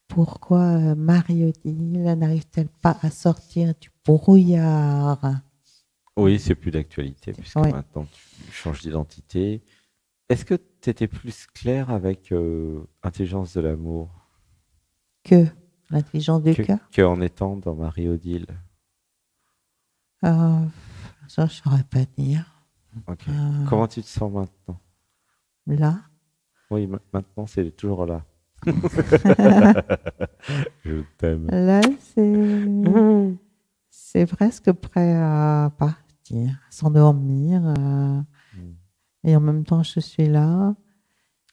Pourquoi Marie-Odile n'arrive-t-elle pas à sortir du brouillard? Oui, c'est plus d'actualité puisque Oui, maintenant tu changes d'identité. Est-ce que tu étais plus clair avec Intelligence de l'amour que l'intelligence du que, cœur? que en étant dans Marie-Odile? Euh, ça, je ne saurais pas dire. Ok. Euh, Comment tu te sens maintenant? là, Oui, maintenant c'est toujours là. Je t'aime. là, c'est presque prêt à partir, à s'endormir. Et en même temps, je suis là.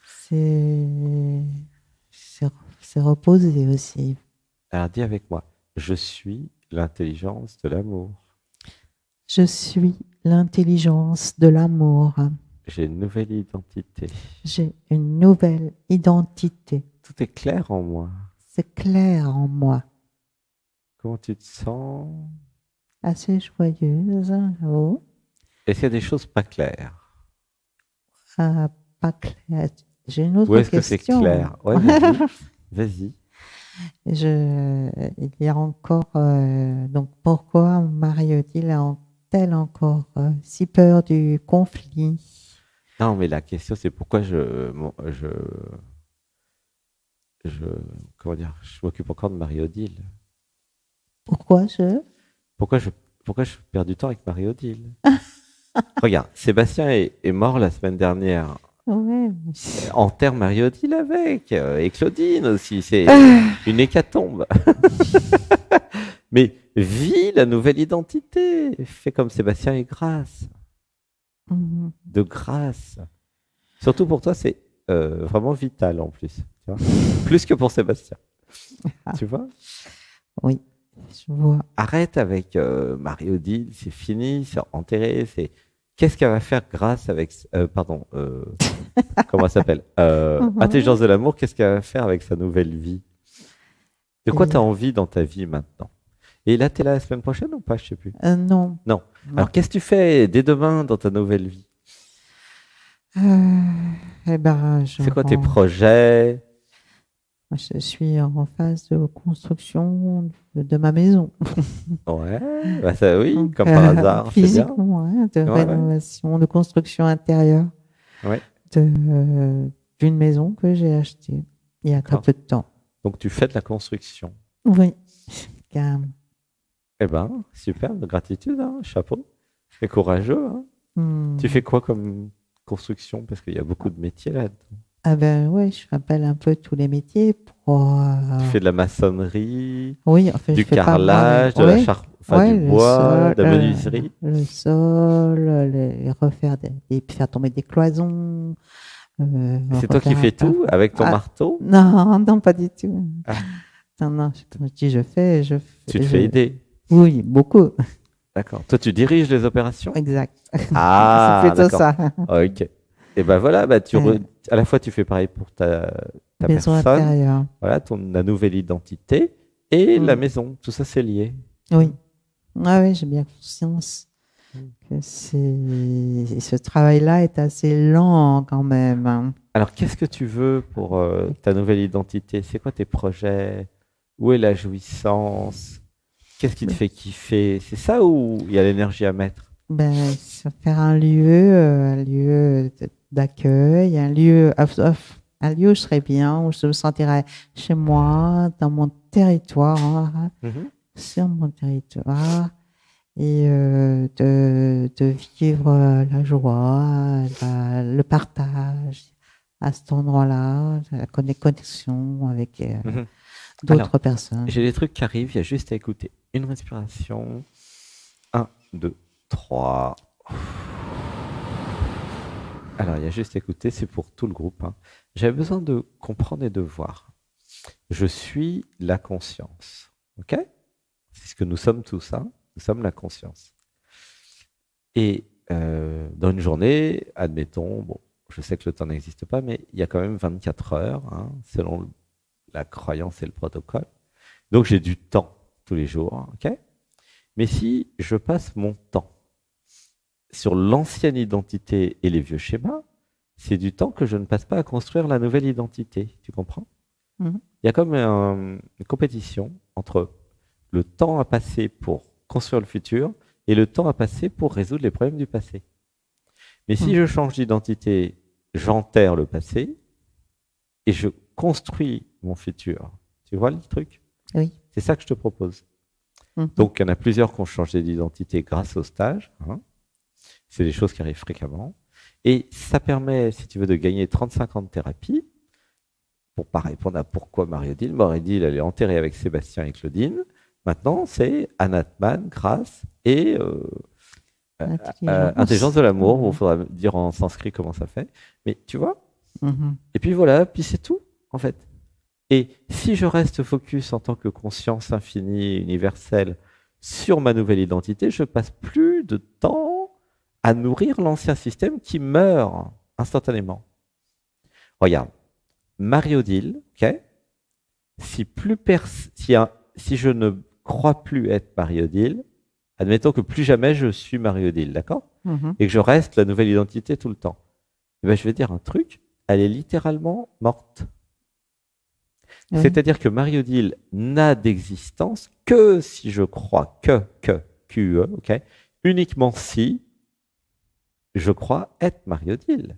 C'est, c'est, c'est reposé aussi. Alors dis avec moi, je suis l'intelligence de l'amour. Je suis l'intelligence de l'amour. J'ai une nouvelle identité. J'ai une nouvelle identité. Tout est clair en moi. C'est clair en moi. Comment tu te sens? Assez joyeuse. Oh, Est-ce qu'il y a des choses pas claires? pas clair. J'ai une Ou autre est-ce que c'est question. clair? Ouais, vas-y. Vas-y. Il y a encore. Donc, pourquoi Marie-Odile a-t-elle encore si peur du conflit? Non, mais la question c'est pourquoi je, comment dire, je m'occupe encore de Marie-Odile. Pourquoi je. Pourquoi je, pourquoi je perds du temps avec Marie-Odile? Regarde, Sébastien est mort la semaine dernière. Ouais. Enterre Marie-Odile avec, et Claudine aussi, c'est une hécatombe. Mais vis la nouvelle identité, fais comme Sébastien et grâce, Mhm. de grâce. Surtout pour toi, c'est vraiment vital en plus, tu vois. Plus que pour Sébastien, Ah, tu vois. oui, je vois. Arrête avec Marie-Odile, c'est fini, c'est enterré, c'est... Qu'est-ce qu'elle va faire grâce avec... pardon, comment elle s'appelle Intelligence Mhm. de l'amour, qu'est-ce qu'elle va faire avec sa nouvelle vie? De quoi tu as Et, envie dans ta vie maintenant? Et là, tu es là la semaine prochaine ou pas? Je sais plus. non, Non. non. Alors, qu'est-ce que tu fais dès demain dans ta nouvelle vie? Eh ben, C'est quoi tes projets? je suis en phase de construction de ma maison. Ouais, bah ça oui, Donc, comme par hasard, c'est bien. physiquement, hein, de Ouais, ouais, rénovation, de construction intérieure ouais, d'une maison que j'ai achetée il y a très d'accord. peu de temps. Donc, tu fais de la construction. Oui, carrément. Eh ben, super, gratitude, hein, chapeau. C'est courageux, hein. Tu fais Hmm. quoi comme construction? Parce qu'il y a beaucoup de métiers là. Ah ben ouais, je rappelle un peu tous les métiers pour. Tu fais de la maçonnerie, Oui, enfin, je du fais pas moi-même. carrelage, de la Oui, enfin ouais, du bois, de la menuiserie. le sol, refaire faire tomber des cloisons, C'est toi qui refaire un fais tout plafond. avec ton Ah, marteau? non, non, pas du tout. Ah, Non, non, je dis je fais, tu te fais aider. oui, beaucoup. D'accord. Toi, tu diriges les opérations? Exact. C'est Ah, plutôt d'accord. ça. Ok. Et ben voilà, bah Euh, à la fois tu fais pareil pour ta Maison personne, intérieure. voilà, la nouvelle identité et la Mm. maison. Tout ça, c'est lié. Oui. Ah oui, j'ai bien conscience Mm. que ce travail-là est assez lent quand même, hein. Alors, qu'est-ce que tu veux pour ta nouvelle identité? C'est quoi tes projets? Où est la jouissance? Qu'est-ce qui te fait kiffer? C'est ça où il y a l'énergie à mettre? Ben, se faire un lieu d'accueil, un lieu où je serais bien, où je me sentirais chez moi, dans mon territoire, hein, Mhm. sur mon territoire, et de vivre la joie, le partage à cet endroit-là, la connexion avec Mhm. Alors, d'autres personnes. j'ai des trucs qui arrivent, il y a juste à écouter. Une respiration. Un, 2, 3. Alors, il y a juste à écouter, c'est pour tout le groupe, hein. J'avais besoin de comprendre et de voir. Je suis la conscience. OK? C'est ce que nous sommes tous, hein. Nous sommes la conscience. Et dans une journée, admettons, bon, je sais que le temps n'existe pas, mais il y a quand même 24 heures, hein, selon la croyance et le protocole. Donc j'ai du temps tous les jours, ok? Mais si je passe mon temps sur l'ancienne identité et les vieux schémas, c'est du temps que je ne passe pas à construire la nouvelle identité. Tu comprends? Mhm. Il y a comme une compétition entre le temps à passer pour construire le futur et le temps à passer pour résoudre les problèmes du passé. Mais si Mhm. je change d'identité, j'enterre le passé et je construis mon futur. Tu vois le truc? Oui. C'est ça que je te propose. Mhm. Donc, il y en a plusieurs qui ont changé d'identité grâce au stage. Hein. C'est des choses qui arrivent fréquemment. Et ça permet, si tu veux, de gagner 35 ans de thérapie. Pour pas répondre à pourquoi Marie-Odile. Marie-Odile, elle est enterrée avec Sébastien et Claudine. Maintenant, c'est Anatman, grâce et intelligence Intelligence. de l'amour. Il Mhm. faudra me dire en sanskrit comment ça fait. Mais tu vois? Mhm. Et puis voilà, puis c'est tout, en fait. Et si je reste focus en tant que conscience infinie, universelle, sur ma nouvelle identité, je passe plus de temps à nourrir l'ancien système qui meurt instantanément. Regarde, Marie-Odile, ok, si, plus si je ne crois plus être Marie-Odile, admettons que plus jamais je suis Marie-Odile, d'accord? Mhm. Et que je reste la nouvelle identité tout le temps. Eh ben, je vais dire un truc, elle est littéralement morte. Oui. C'est-à-dire que Marie-Odile n'a d'existence que si je crois QE, ok, uniquement si je crois être Marie-Odile.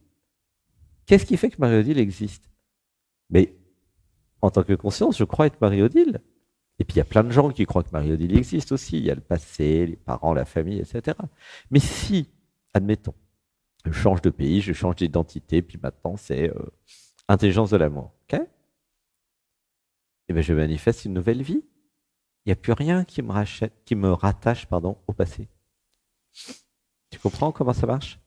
Qu'est-ce qui fait que Marie-Odile existe? Mais en tant que conscience, je crois être Marie-Odile. Et puis il y a plein de gens qui croient que Marie-Odile existe aussi. Il y a le passé, les parents, la famille, etc. Mais si, admettons, je change de pays, je change d'identité, puis maintenant c'est intelligence de l'amour, ok? Et bien je manifeste une nouvelle vie. Il n'y a plus rien qui me rattache au passé. Tu comprends comment ça marche?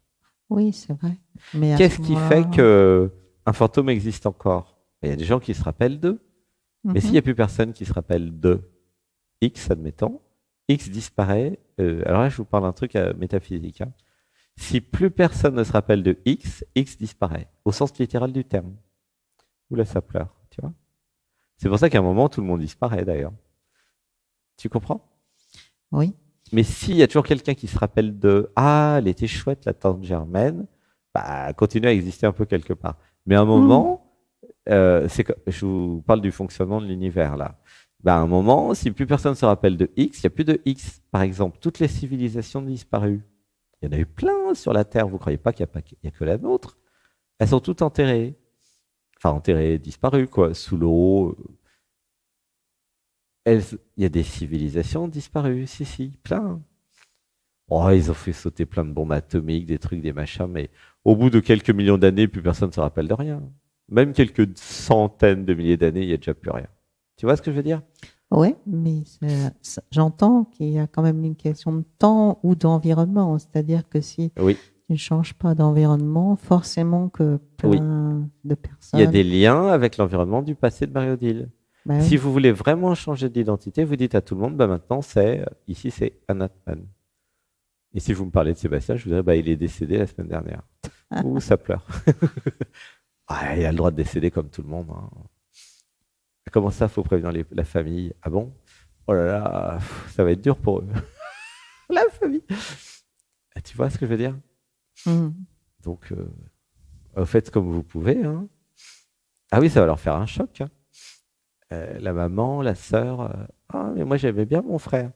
Oui, c'est vrai. Mais à ce Qu'est-ce qui fait moment-là, qu'un fantôme existe encore? Il y a des gens qui se rappellent d'eux. Mais s'il mhm. n'y a plus personne qui se rappelle de X, admettons, X disparaît. Alors là, je vous parle d'un truc métaphysique. Hein. Si plus personne ne se rappelle de X, X disparaît, au sens littéral du terme. Oula, ça pleure, tu vois. C'est pour ça qu'à un moment, tout le monde disparaît d'ailleurs. Tu comprends? Oui. Mais s'il y a toujours quelqu'un qui se rappelle de Ah, elle était chouette, la tante Germaine, bah, continue à exister un peu quelque part. Mais à un Mhm. moment, je vous parle du fonctionnement de l'univers là. Bah, à un moment, si plus personne se rappelle de X, il n'y a plus de X. Par exemple, toutes les civilisations disparues. Il y en a eu plein sur la Terre. Vous ne croyez pas qu'il y a que la nôtre? Elles sont toutes enterrées. Enfin, enterrées, disparues, quoi, sous l'eau. Il y a des civilisations disparues, si, plein. Oh, ils ont fait sauter plein de bombes atomiques, des trucs, des machins, mais au bout de quelques millions d'années, plus personne ne se rappelle de rien. Même quelques centaines de milliers d'années, il n'y a déjà plus rien. Tu vois ce que je veux dire? Oui, mais j'entends qu'il y a quand même une question de temps ou d'environnement. C'est-à-dire que si Oui, tu ne changes pas d'environnement, forcément que oui. plein de Il y a personnes. des liens avec l'environnement du passé de Marie-Odile. Ben Si oui. vous voulez vraiment changer d'identité, vous dites à tout le monde, bah maintenant ici c'est Anatman. Et si vous me parlez de Sébastien, je vous dirais, bah il est décédé la semaine dernière. Ouh, ça pleure. Ah, il a le droit de décéder comme tout le monde. Hein. Comment ça, faut prévenir la famille? Ah bon? Oh là là, ça va être dur pour eux. La famille. Ah, tu vois ce que je veux dire? Mhm. Donc, faites comme vous pouvez. Hein. Ah oui, ça va leur faire un choc. Hein. La maman, la sœur. Ah, mais moi j'aimais bien mon frère.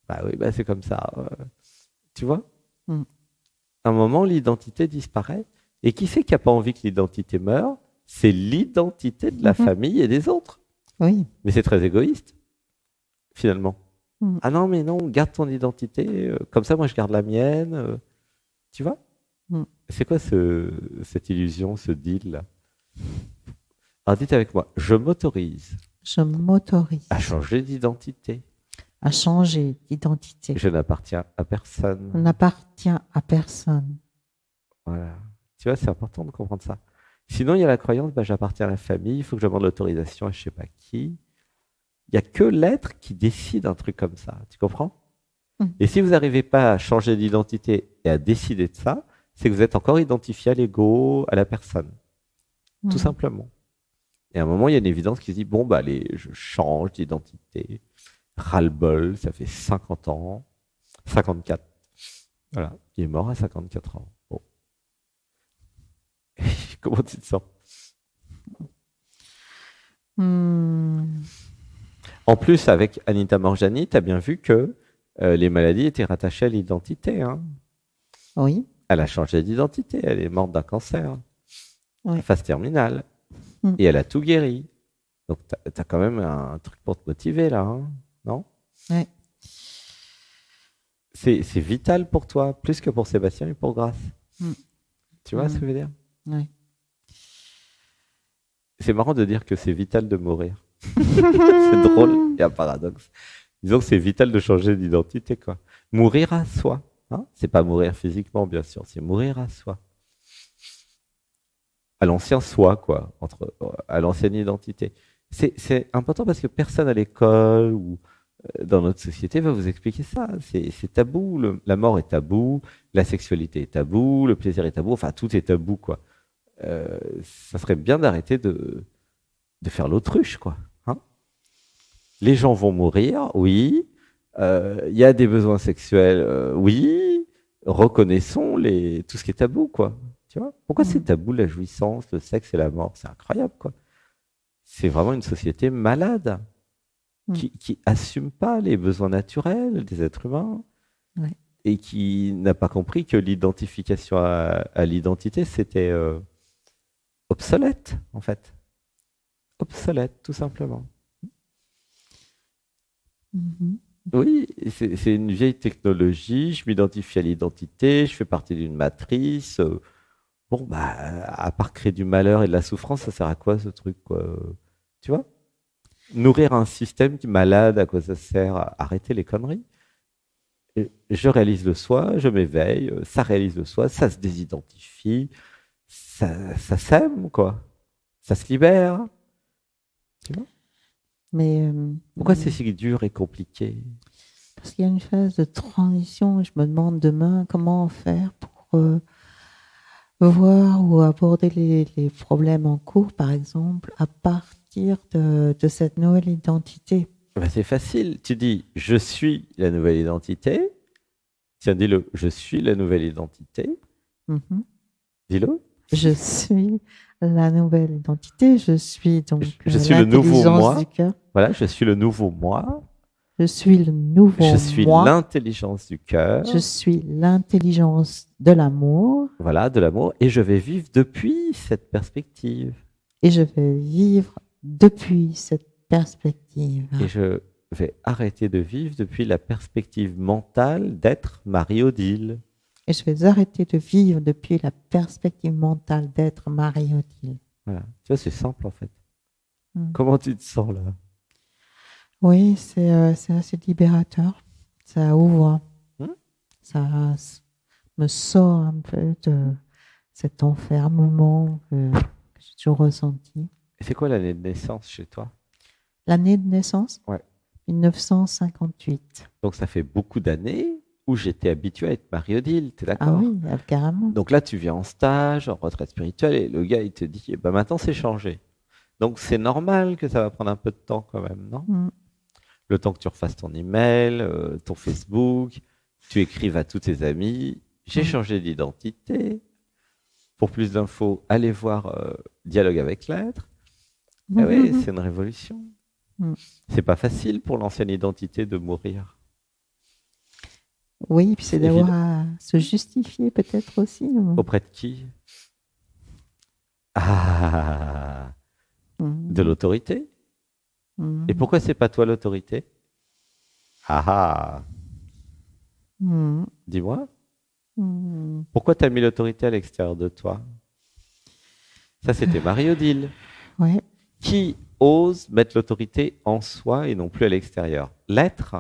Bah oui, bah c'est comme ça. Tu vois? Mhm. À un moment, l'identité disparaît. Et qui c'est qui n'a pas envie que l'identité meure? C'est l'identité de la Mhm. famille et des autres. Oui. Mais c'est très égoïste, finalement. Mhm. Ah non, mais non, garde ton identité. Comme ça, moi, je garde la mienne. Tu vois? Mhm. C'est quoi cette illusion, ce deal-là? Alors dites avec moi, je m'autorise Je à m'autorise changer d'identité. à changer d'identité. Je n'appartiens à On personne. n'appartient à personne. Voilà. Tu vois, c'est important de comprendre ça. Sinon, il y a la croyance, bah, j'appartiens à la famille, il faut que je demande l'autorisation à je sais pas qui. Il n'y a que l'être qui décide un truc comme ça. Tu comprends? Mhm. Et si vous n'arrivez pas à changer d'identité et à décider de ça, c'est que vous êtes encore identifié à l'ego, à la personne. Tout Mhm. simplement. Et à un moment, il y a une évidence qui se dit, bon, bah allez, je change d'identité. Ras-le-bol, ça fait 50 ans. 54. Voilà, il est mort à 54 ans. Bon. Comment tu te sens? Hmm. En plus, avec Anita Morjani, tu as bien vu que les maladies étaient rattachées à l'identité. Hein. Oui. Elle a changé d'identité, elle est morte d'un cancer, Oui. phase terminale, Hmm. et elle a tout guéri. Donc, tu as quand même un truc pour te motiver là, hein, non? Ouais. C'est vital pour toi, plus que pour Sébastien et pour Grace. Hmm. Tu vois ce que je veux dire? Ouais. C'est marrant de dire que c'est vital de mourir. C'est drôle et un paradoxe. Disons que c'est vital de changer d'identité, quoi. Mourir à soi. Hein, c'est pas mourir physiquement, bien sûr, c'est mourir à soi. À l'ancien soi, quoi, à l'ancienne identité. C'est important parce que personne à l'école ou dans notre société va vous expliquer ça. C'est tabou. La mort est tabou, la sexualité est tabou, le plaisir est tabou. Enfin, tout est tabou, quoi. Ça serait bien d'arrêter de faire l'autruche, quoi. Hein, les gens vont mourir, oui. Il y a des besoins sexuels, oui. Reconnaissons tout ce qui est tabou, quoi. Tu vois? Pourquoi c'est tabou la jouissance, le sexe et la mort? C'est incroyable, quoi. C'est vraiment une société malade qui assume pas les besoins naturels des êtres humains Ouais. et qui n'a pas compris que l'identification à l'identité, c'était obsolète, en fait. Obsolète, tout simplement. Mhm. Oui, c'est une vieille technologie, je m'identifie à l'identité, je fais partie d'une matrice. Bon, bah, à part créer du malheur et de la souffrance, ça sert à quoi ce truc, quoi? Tu vois? Nourrir un système qui est malade, à quoi ça sert? Arrêter les conneries. Et je réalise le soi, je m'éveille, ça réalise le soi, ça se désidentifie, ça s'aime, quoi. Ça se libère. Tu vois? Mais Pourquoi c'est si dur et compliqué? parce qu'il y a une phase de transition et je me demande demain comment faire pour voir ou aborder les problèmes en cours, par exemple, à partir de cette nouvelle identité. Ben, c'est facile. Tu dis, je suis la nouvelle identité. Tiens, dis-le, je suis la nouvelle identité. Mhm. Dis-le. Je suis la nouvelle identité, je suis donc Je suis le nouveau l'intelligence du moi. cœur, Voilà, je suis le nouveau moi. je suis le nouveau Je suis moi, l'intelligence du je cœur. suis l'intelligence de l'amour Voilà, de l'amour. Et je vais vivre depuis cette perspective. et je vais vivre depuis cette perspective. Et je vais arrêter de vivre depuis la perspective mentale d'être Marie-Odile. Et je vais arrêter de vivre depuis la perspective mentale d'être Marie-Odile. Voilà. Tu vois, c'est simple en fait. Mm. Comment tu te sens là? Oui, c'est assez libérateur. Ça ouvre, Hmm. ça me sort un peu de cet enfermement que j'ai toujours ressenti. Et c'est quoi l'année de naissance chez toi? L'année de naissance, Ouais. 1958. Donc ça fait beaucoup d'années où j'étais habitué à être Marie-Odile, t'es Ah d'accord? oui, carrément. Donc là, tu viens en stage, en retraite spirituelle, et le gars, il te dit, eh ben maintenant, c'est changé. Donc c'est normal que ça va prendre un peu de temps quand même, non? Mm. Le temps que tu refasses ton email, ton Facebook, tu écrives à tous tes amis, j'ai changé d'identité. Pour plus d'infos, allez voir Dialogue avec l'être. Ah oui, c'est une révolution. Mm. C'est pas facile pour l'ancienne identité de mourir. Oui, puis c'est C'est d'avoir évident. à se justifier peut-être aussi. Auprès de qui? Ah, de Mm. l'autorité. Et Mm. pourquoi c'est pas toi l'autorité? Ah ah, Mm. dis-moi. Mm. Pourquoi tu as mis l'autorité à l'extérieur de toi? Ça, c'était Marie-Odile. Ouais. Qui ose mettre l'autorité en soi et non plus à l'extérieur? L'être.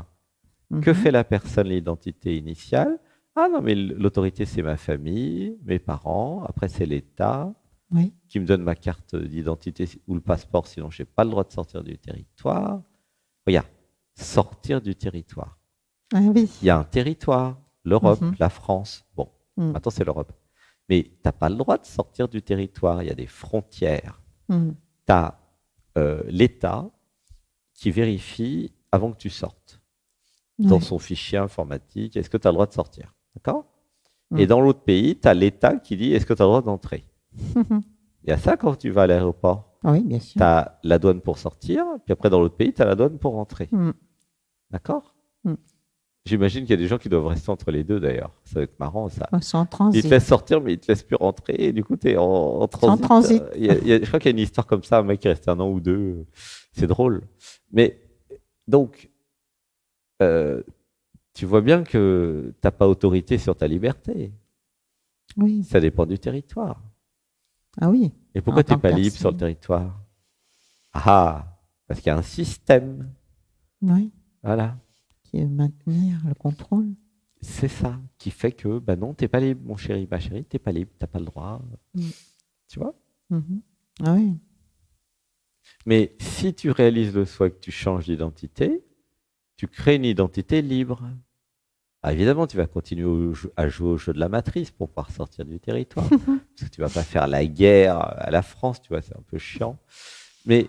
Que Mhm. fait la personne, l'identité initiale? Ah non, mais l'autorité, c'est ma famille, mes parents, après c'est l'État Oui. qui me donne ma carte d'identité ou le passeport, sinon je n'ai pas le droit de sortir du territoire. Regarde, sortir du territoire. Ah oui. Il y a un territoire, l'Europe, Mhm. la France. Bon, Mm. maintenant c'est l'Europe. Mais tu n'as pas le droit de sortir du territoire, il y a des frontières. Mm. Tu as l'État qui vérifie avant que tu sortes dans Ouais. son fichier informatique, est-ce que tu as le droit de sortir? D'accord? Mm. Et dans l'autre pays, tu as l'État qui dit, est-ce que tu as le droit d'entrer? Il y a ça quand tu vas à l'aéroport. Oui, bien sûr. Tu as la douane pour sortir, puis après, dans l'autre pays, tu as la douane pour rentrer. Mm. D'accord? Mm. J'imagine qu'il y a des gens qui doivent rester entre les deux, d'ailleurs. Ça va être marrant, ça. C'est en Ils te transit. laissent sortir, mais ils te laissent plus rentrer. Et du coup, tu es en C'est en transit. transit. Je crois qu'il y a une histoire comme ça, un mec qui est resté un an ou deux. C'est drôle. Mais donc, euh, tu vois bien que tu n'as pas autorité sur ta liberté. Oui. Ça dépend du territoire. Ah oui. Et pourquoi En tu n'es tant que pas libre sur le personne. territoire? Ah, parce qu'il y a un système. Oui. Voilà. Qui est maintenir le contrôle. C'est ça qui fait que, bah non, t'es pas libre, mon chéri, ma chérie, t'es pas libre, t'as pas le droit. Mm. Tu vois? Mhm. Ah oui. Mais si tu réalises le soi, que tu changes d'identité, tu crées une identité libre. Ah, évidemment, tu vas continuer à jouer au jeu de la matrice pour pouvoir sortir du territoire. Parce que tu vas pas faire la guerre à la France, tu vois, c'est un peu chiant. Mais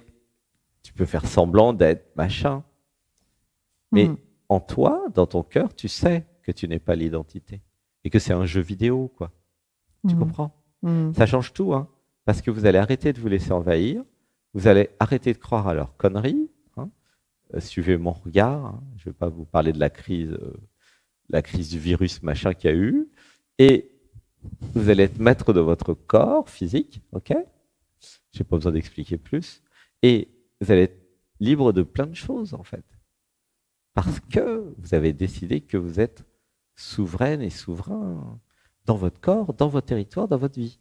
tu peux faire semblant d'être machin. Mais Mm. en toi, dans ton cœur, tu sais que tu n'es pas l'identité. Et que c'est un jeu vidéo, quoi. Tu Mm. comprends? Mm. Ça change tout, hein. Parce que vous allez arrêter de vous laisser envahir. Vous allez arrêter de croire à leurs conneries. Hein. Suivez mon regard. Hein. Je ne vais pas vous parler de la crise du virus machin qu'il y a eu. Et vous allez être maître de votre corps physique, ok? Je n'ai pas besoin d'expliquer plus. Et vous allez être libre de plein de choses, en fait. Parce que vous avez décidé que vous êtes souveraine et souverain dans votre corps, dans votre territoire, dans votre vie.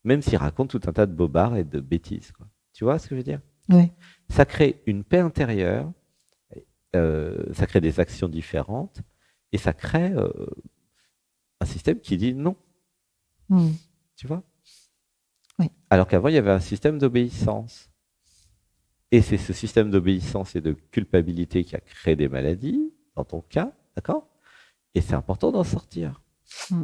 Même s'il raconte tout un tas de bobards et de bêtises, quoi. Tu vois ce que je veux dire? Oui. Ça crée une paix intérieure, ça crée des actions différentes, et ça crée un système qui dit non. Mm. Tu vois? Oui. Alors qu'avant, il y avait un système d'obéissance. Et c'est ce système d'obéissance et de culpabilité qui a créé des maladies, dans ton cas, d'accord? Et c'est important d'en sortir. Mm.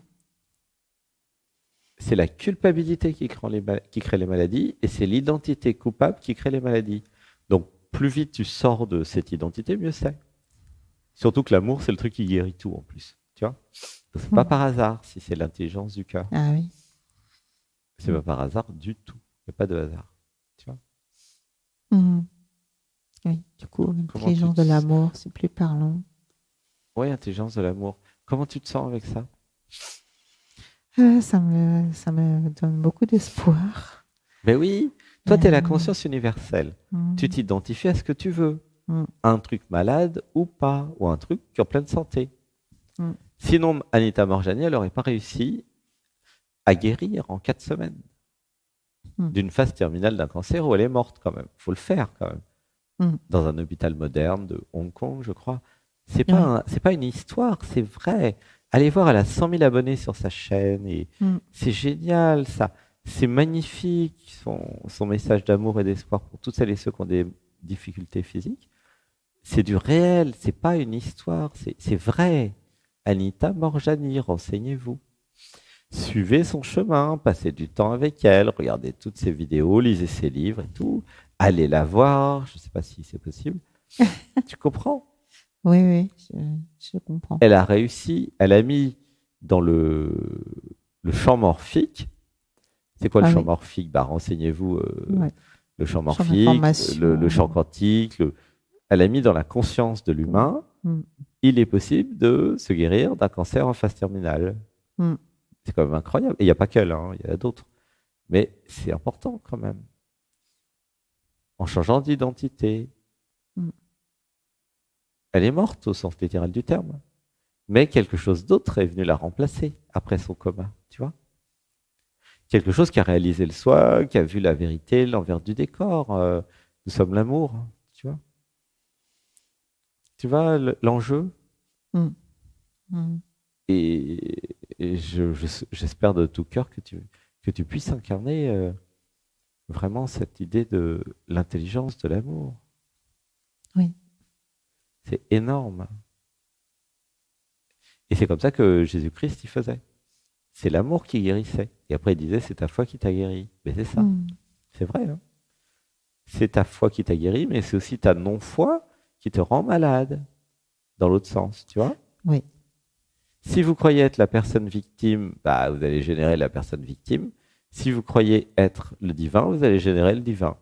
C'est la culpabilité qui crée les maladies et c'est l'identité coupable qui crée les maladies. Donc, plus vite tu sors de cette identité, mieux c'est. Surtout que l'amour, c'est le truc qui guérit tout en plus. Tu vois? C'est pas par hasard si c'est l'intelligence du cœur. Ah oui. C'est pas par hasard du tout. Il n'y a pas de hasard. Tu vois? Mm. Oui. Du coup, Comment l'intelligence de l'amour, c'est plus parlant. Oui, intelligence de l'amour. Comment tu te sens avec ça? Ça me donne beaucoup d'espoir. Ben oui, toi, tu es la Euh, conscience universelle. mm. Tu t'identifies à ce que tu veux. Mm. Un truc malade ou pas, ou un truc qui est en pleine santé. Mm. Sinon, Anita Morjani, elle n'aurait pas réussi à guérir en 4 semaines d'une phase terminale d'un cancer où elle est morte quand même. Il faut le faire quand même. Mm. Dans un hôpital moderne de Hong Kong, je crois. C'est Ouais. pas, c'est pas une histoire, c'est vrai. Allez voir, elle a 100 000 abonnés sur sa chaîne et Mm. c'est génial ça. C'est magnifique son message d'amour et d'espoir pour toutes celles et ceux qui ont des difficultés physiques. C'est du réel, c'est pas une histoire, c'est vrai. Anita Morjani, renseignez-vous. Suivez son chemin, passez du temps avec elle, regardez toutes ses vidéos, lisez ses livres et tout. Allez la voir, je ne sais pas si c'est possible. Tu comprends? Oui, oui, je comprends. Elle a réussi, elle a mis dans le champ morphique. C'est quoi le champ morphique? Bah, renseignez-vous. Ouais. Le champ Champ morphique, d'information. le champ quantique. Elle a mis dans la conscience de l'humain, Mm. il est possible de se guérir d'un cancer en phase terminale. Mm. C'est quand même incroyable. Et il n'y a pas qu'elle, hein, il y en a d'autres. Mais c'est important quand même. En changeant d'identité. Mm. Elle est morte au sens littéral du terme. Mais quelque chose d'autre est venu la remplacer après son coma, tu vois. Quelque chose qui a réalisé le soi, qui a vu la vérité, l'envers du décor. Nous sommes l'amour, tu vois. Tu vois l'enjeu? Mm. Mm. Et j'espère de tout cœur que tu puisses incarner vraiment cette idée de l'intelligence de l'amour. Oui. C'est énorme. Et c'est comme ça que Jésus-Christ y faisait. C'est l'amour qui guérissait. Et après, il disait, c'est ta foi qui t'a guéri. Mais c'est ça. Mm. C'est vrai. Hein, c'est ta foi qui t'a guéri, mais c'est aussi ta non-foi qui te rend malade. Dans l'autre sens, tu vois? Oui. Si vous croyez être la personne victime, bah, vous allez générer la personne victime. Si vous croyez être le divin, vous allez générer le divin.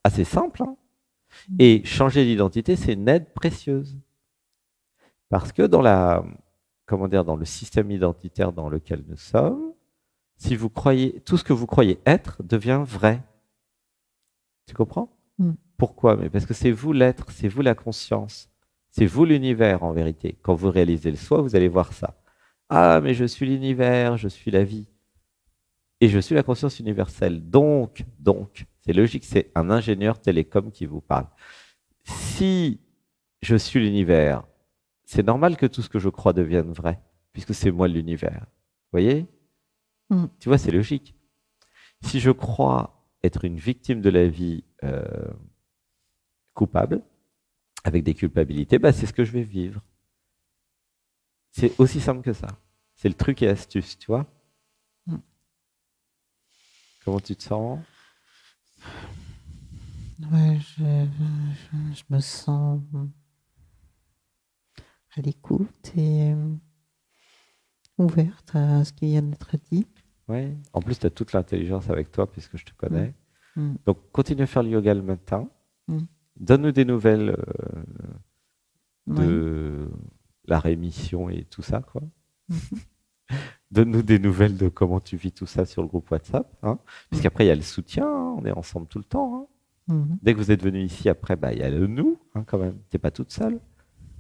Assez simple, hein? Et changer d'identité, c'est une aide précieuse. Parce que dans dans le système identitaire dans lequel nous sommes, si vous croyez, tout ce que vous croyez être devient vrai. Tu comprends? Pourquoi? Mais parce que c'est vous l'être, c'est vous la conscience, c'est vous l'univers en vérité. Quand vous réalisez le soi, vous allez voir ça. Ah, mais je suis l'univers, je suis la vie. Et je suis la conscience universelle. Donc, c'est logique, c'est un ingénieur télécom qui vous parle. Si je suis l'univers, c'est normal que tout ce que je crois devienne vrai, puisque c'est moi l'univers. Vous voyez? Tu vois, c'est logique. Si je crois être une victime de la vie coupable, avec des culpabilités, bah, c'est ce que je vais vivre. C'est aussi simple que ça. C'est le truc et astuce, tu vois? Comment tu te sens? Ouais, je me sens à l'écoute et ouverte à ce qui vient d'être dit. Ouais. En plus, tu as toute l'intelligence avec toi puisque je te connais. Donc, continue à faire le yoga le matin. Donne-nous des nouvelles de la rémission et tout ça, quoi. Donne-nous des nouvelles de comment tu vis tout ça sur le groupe WhatsApp. Hein, puisqu'après, il y a le soutien. Hein, on est ensemble tout le temps. Hein. Dès que vous êtes venu ici, après, bah, il y a le nous, hein, quand même. Tu n'es pas toute seule.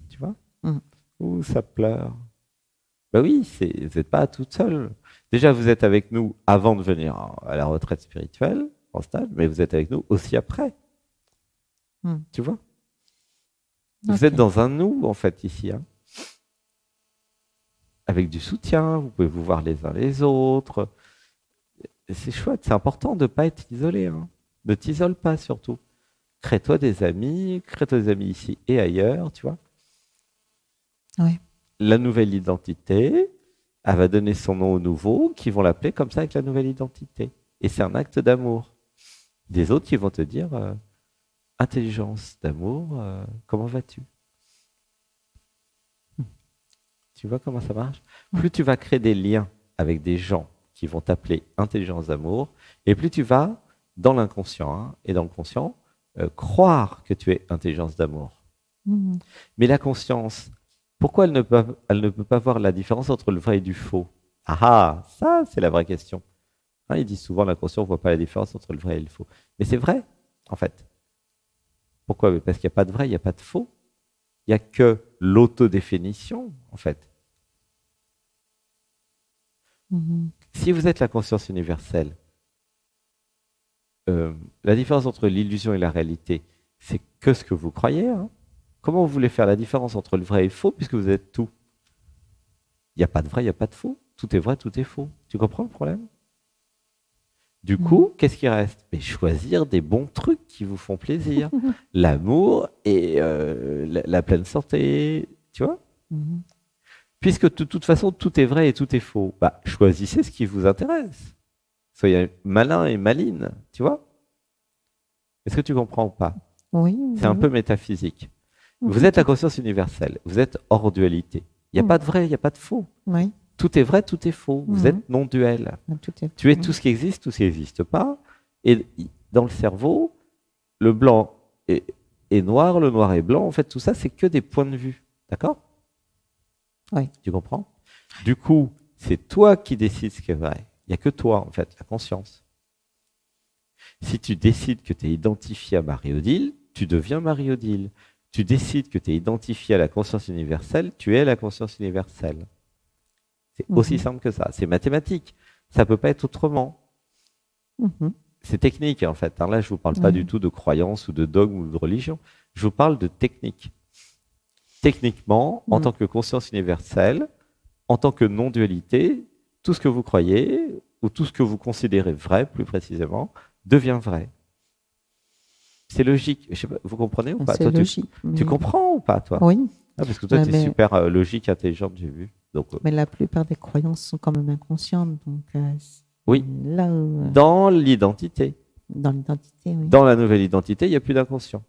Tu vois? Ouh, ça pleure. Bah oui, vous n'êtes pas toute seule. Déjà, vous êtes avec nous avant de venir à la retraite spirituelle, en stage, mais vous êtes avec nous aussi après. Tu vois? Vous êtes dans un nous, en fait, ici. Hein. Avec du soutien, vous pouvez vous voir les uns les autres. C'est chouette, c'est important de ne pas être isolé. Hein. Ne t'isole pas, surtout. Crée-toi des amis ici et ailleurs, tu vois? Oui. La nouvelle identité, elle va donner son nom au nouveau, qui vont l'appeler comme ça avec la nouvelle identité. Et c'est un acte d'amour. Des autres qui vont te dire intelligence d'amour, comment vas-tu? Tu vois comment ça marche? Plus tu vas créer des liens avec des gens qui vont t'appeler intelligence d'amour, et plus tu vas, dans l'inconscient hein, et dans le conscient, croire que tu es intelligence d'amour. Mais la conscience, pourquoi elle ne peut pas voir la différence entre le vrai et du faux? Ah, ça, c'est la vraie question. Hein, ils disent souvent l'inconscient ne voit pas la différence entre le vrai et le faux. Mais c'est vrai, en fait. Pourquoi? Parce qu'il n'y a pas de vrai, il n'y a pas de faux. Il n'y a que l'autodéfinition, en fait. Si vous êtes la conscience universelle, la différence entre l'illusion et la réalité, c'est que ce que vous croyez. Hein. Comment vous voulez faire la différence entre le vrai et le faux puisque vous êtes tout? Il n'y a pas de vrai, il n'y a pas de faux. Tout est vrai, tout est faux. Tu comprends le problème? Du coup, qu'est-ce qui reste? Mais choisir des bons trucs qui vous font plaisir. L'amour et la pleine santé, tu vois? Puisque de toute façon, tout est vrai et tout est faux. Bah, choisissez ce qui vous intéresse. Soyez malin et maline, tu vois? Est-ce que tu comprends ou pas? Oui. C'est un peu métaphysique. Vous êtes la conscience universelle. Vous êtes hors dualité. Il n'y a pas de vrai, il n'y a pas de faux. Oui. Tout est vrai, tout est faux. Vous êtes non-duel. Tu es tout ce qui existe, tout ce qui n'existe pas. Et dans le cerveau, le blanc est noir, le noir est blanc. En fait, tout ça, c'est que des points de vue. D'accord? Oui. Tu comprends? Du coup, c'est toi qui décides ce qui est vrai. Il n'y a que toi, en fait, la conscience. Si tu décides que tu es identifié à Marie-Odile, tu deviens Marie-Odile. Tu décides que tu es identifié à la conscience universelle, tu es la conscience universelle. C'est aussi simple que ça. C'est mathématique. Ça ne peut pas être autrement. C'est technique, en fait. Alors là, je ne vous parle pas du tout de croyance ou de dogme ou de religion. Je vous parle de technique. Techniquement, en tant que conscience universelle, en tant que non-dualité, tout ce que vous croyez, ou tout ce que vous considérez vrai, plus précisément, devient vrai. C'est logique. Je sais pas, vous comprenez ou pas? C'est logique. Tu comprends ou pas, toi? Oui. Ah, parce que toi, tu es super logique, intelligente, j'ai vu. Donc, mais la plupart des croyances sont quand même inconscientes. Donc, oui. Là où, dans l'identité. Dans l'identité, oui. Dans la nouvelle identité, il n'y a plus d'inconscient.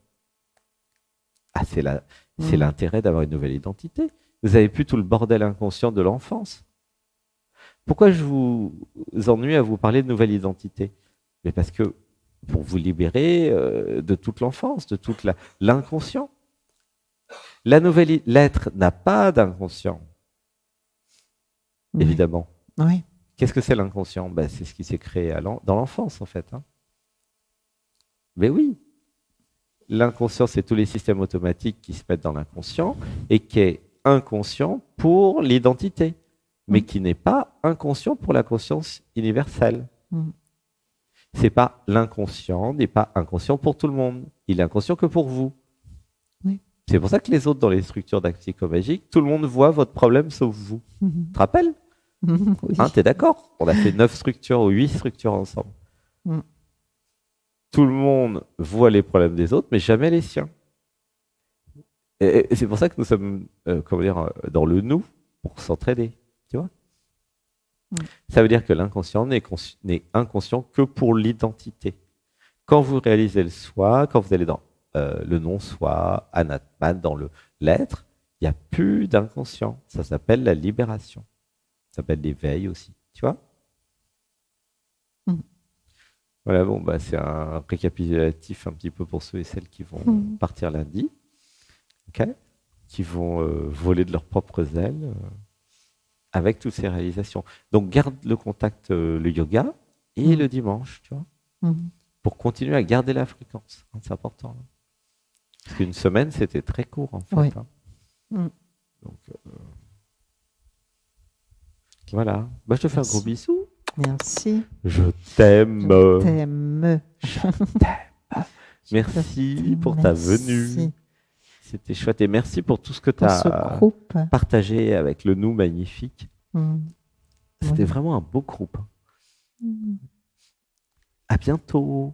Ah, c'est l'intérêt d'avoir une nouvelle identité. Vous n'avez plus tout le bordel inconscient de l'enfance. Pourquoi je vous ennuie à vous parler de nouvelle identité? Mais parce que pour vous libérer de toute l'enfance, de toute l'inconscient. La nouvelle l'être n'a pas d'inconscient, Oui. évidemment. Oui. Qu'est-ce que c'est l'inconscient? Ben, c'est ce qui s'est créé dans l'enfance, en fait. Hein. Mais oui, l'inconscient, c'est tous les systèmes automatiques qui se mettent dans l'inconscient et qui est inconscient pour l'identité, mais qui n'est pas inconscient pour la conscience universelle. C'est pas l'inconscient n'est pas inconscient pour tout le monde. Il est inconscient que pour vous. Oui. C'est pour ça que les autres, dans les structures d'actes psychomagiques, tout le monde voit votre problème sauf vous. Tu te rappelles? Oui. Hein, t'es d'accord? On a fait 9 structures ou 8 structures ensemble. Tout le monde voit les problèmes des autres, mais jamais les siens. Et c'est pour ça que nous sommes, dans le nous pour s'entraider. Tu vois? Ça veut dire que l'inconscient n'est inconscient que pour l'identité. Quand vous réalisez le soi, quand vous allez dans le non-soi, anatman, dans l'être, il n'y a plus d'inconscient. Ça s'appelle la libération. Ça s'appelle l'éveil aussi. Tu vois? Voilà, bon, bah, c'est un récapitulatif un petit peu pour ceux et celles qui vont partir lundi, okay, qui vont voler de leurs propres ailes avec toutes ces réalisations. Donc, garde le contact, le yoga et le dimanche, tu vois, pour continuer à garder la fréquence. Hein, c'est important. Hein. Parce qu'une semaine, c'était très court, en fait. Oui. Hein. Donc, voilà. Bah, je te fais un gros bisou. Merci. Je t'aime. Je t'aime. Je t'aime. Merci pour ta venue. C'était chouette. Et merci pour tout ce que tu as partagé avec le nous magnifique. C'était vraiment un beau groupe. À bientôt.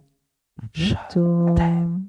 À bientôt. Je t'aime.